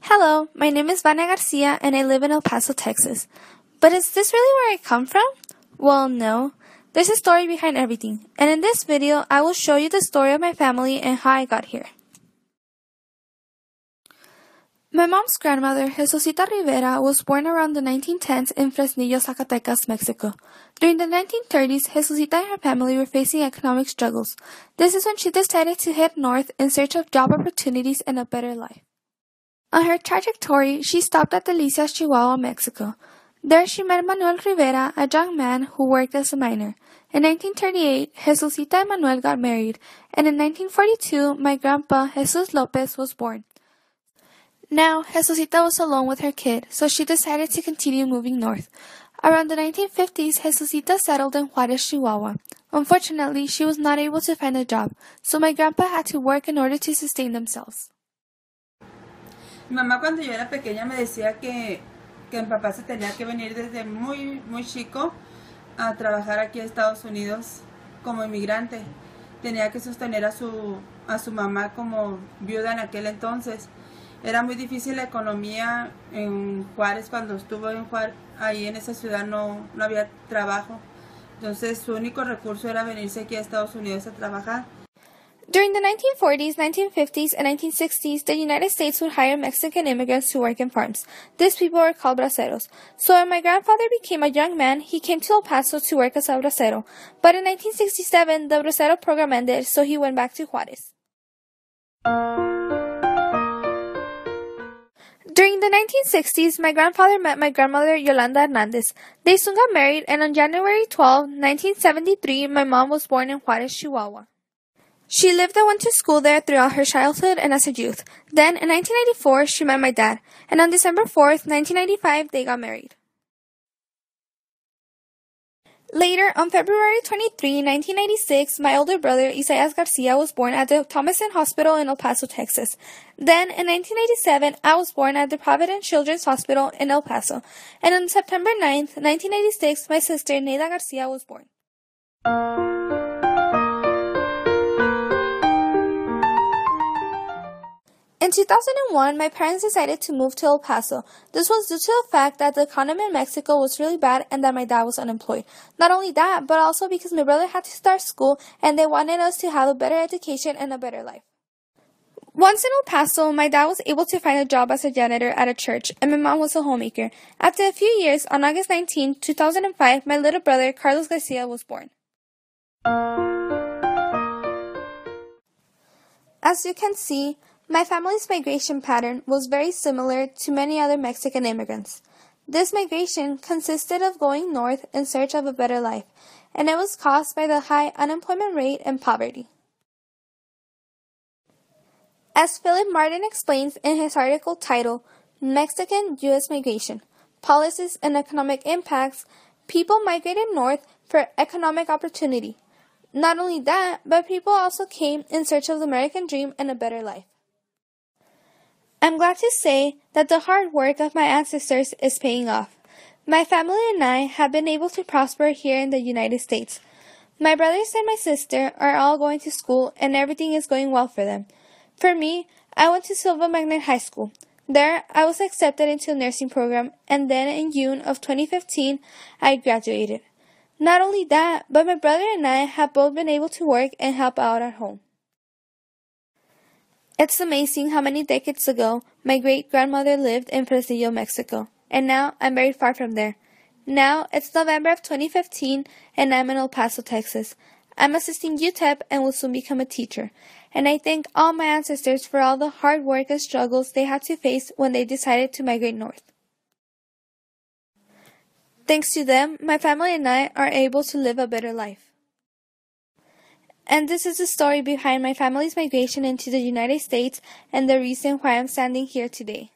Hello, my name is Vania Garcia and I live in El Paso, Texas. But is this really where I come from? Well, no. There's a story behind everything, and in this video, I will show you the story of my family and how I got here. My mom's grandmother, Jesusita Rivera, was born around the 1910s in Fresnillo, Zacatecas, Mexico. During the 1930s, Jesusita and her family were facing economic struggles. This is when she decided to head north in search of job opportunities and a better life. On her trajectory, she stopped at Delicias, Chihuahua, Mexico. There she met Manuel Rivera, a young man who worked as a miner. In 1938, Jesusita and Manuel got married, and in 1942, my grandpa, Jesus Lopez, was born. Now, Jesusita was alone with her kid, so she decided to continue moving north. Around the 1950s, Jesusita settled in Juárez, Chihuahua. Unfortunately, she was not able to find a job, so my grandpa had to work in order to sustain themselves. Mi mamá cuando yo era pequeña me decía que mi papá se tenía que venir desde muy chico a trabajar aquí a Estados Unidos como inmigrante. Tenía que sostener a su mamá como viuda en aquel entonces. Era muy difícil la economía en Juárez. Cuando estuvo en Juárez, ahí en esa ciudad no había trabajo. Entonces su único recurso era venirse aquí a Estados Unidos a trabajar. During the 1940s, 1950s, and 1960s, the United States would hire Mexican immigrants to work in farms. These people were called braceros. So when my grandfather became a young man, he came to El Paso to work as a bracero. But in 1967, the bracero program ended, so he went back to Juárez. During the 1960s, my grandfather met my grandmother, Yolanda Hernandez. They soon got married, and on January 12, 1973, my mom was born in Juárez, Chihuahua. She lived and went to school there throughout her childhood and as a youth. Then, in 1994, she met my dad, and on December 4th, 1995, they got married. Later, on February 23, 1996, my older brother, Isaias Garcia, was born at the Thomason Hospital in El Paso, Texas. Then, in 1987, I was born at the Providence Children's Hospital in El Paso. And on September 9th, 1986, my sister, Neida Garcia, was born. In 2001, my parents decided to move to El Paso. This was due to the fact that the economy in Mexico was really bad and that my dad was unemployed. Not only that, but also because my brother had to start school and they wanted us to have a better education and a better life. Once in El Paso, my dad was able to find a job as a janitor at a church, and my mom was a homemaker. After a few years, on August 19, 2005, my little brother, Carlos Garcia, was born. As you can see, my family's migration pattern was very similar to many other Mexican immigrants. This migration consisted of going north in search of a better life, and it was caused by the high unemployment rate and poverty. As Philip Martin explains in his article titled Mexican-U.S. Migration, Policies and Economic Impacts, people migrated north for economic opportunity. Not only that, but people also came in search of the American dream and a better life. I'm glad to say that the hard work of my ancestors is paying off. My family and I have been able to prosper here in the United States. My brothers and my sister are all going to school and everything is going well for them. For me, I went to Silva Magnet High School. There, I was accepted into a nursing program, and then in June of 2015, I graduated. Not only that, but my brother and I have both been able to work and help out at home. It's amazing how many decades ago my great-grandmother lived in Fresnillo, Mexico, and now I'm very far from there. Now it's November of 2015, and I'm in El Paso, Texas. I'm assisting UTEP and will soon become a teacher, and I thank all my ancestors for all the hard work and struggles they had to face when they decided to migrate north. Thanks to them, my family and I are able to live a better life. And this is the story behind my family's migration into the United States and the reason why I'm standing here today.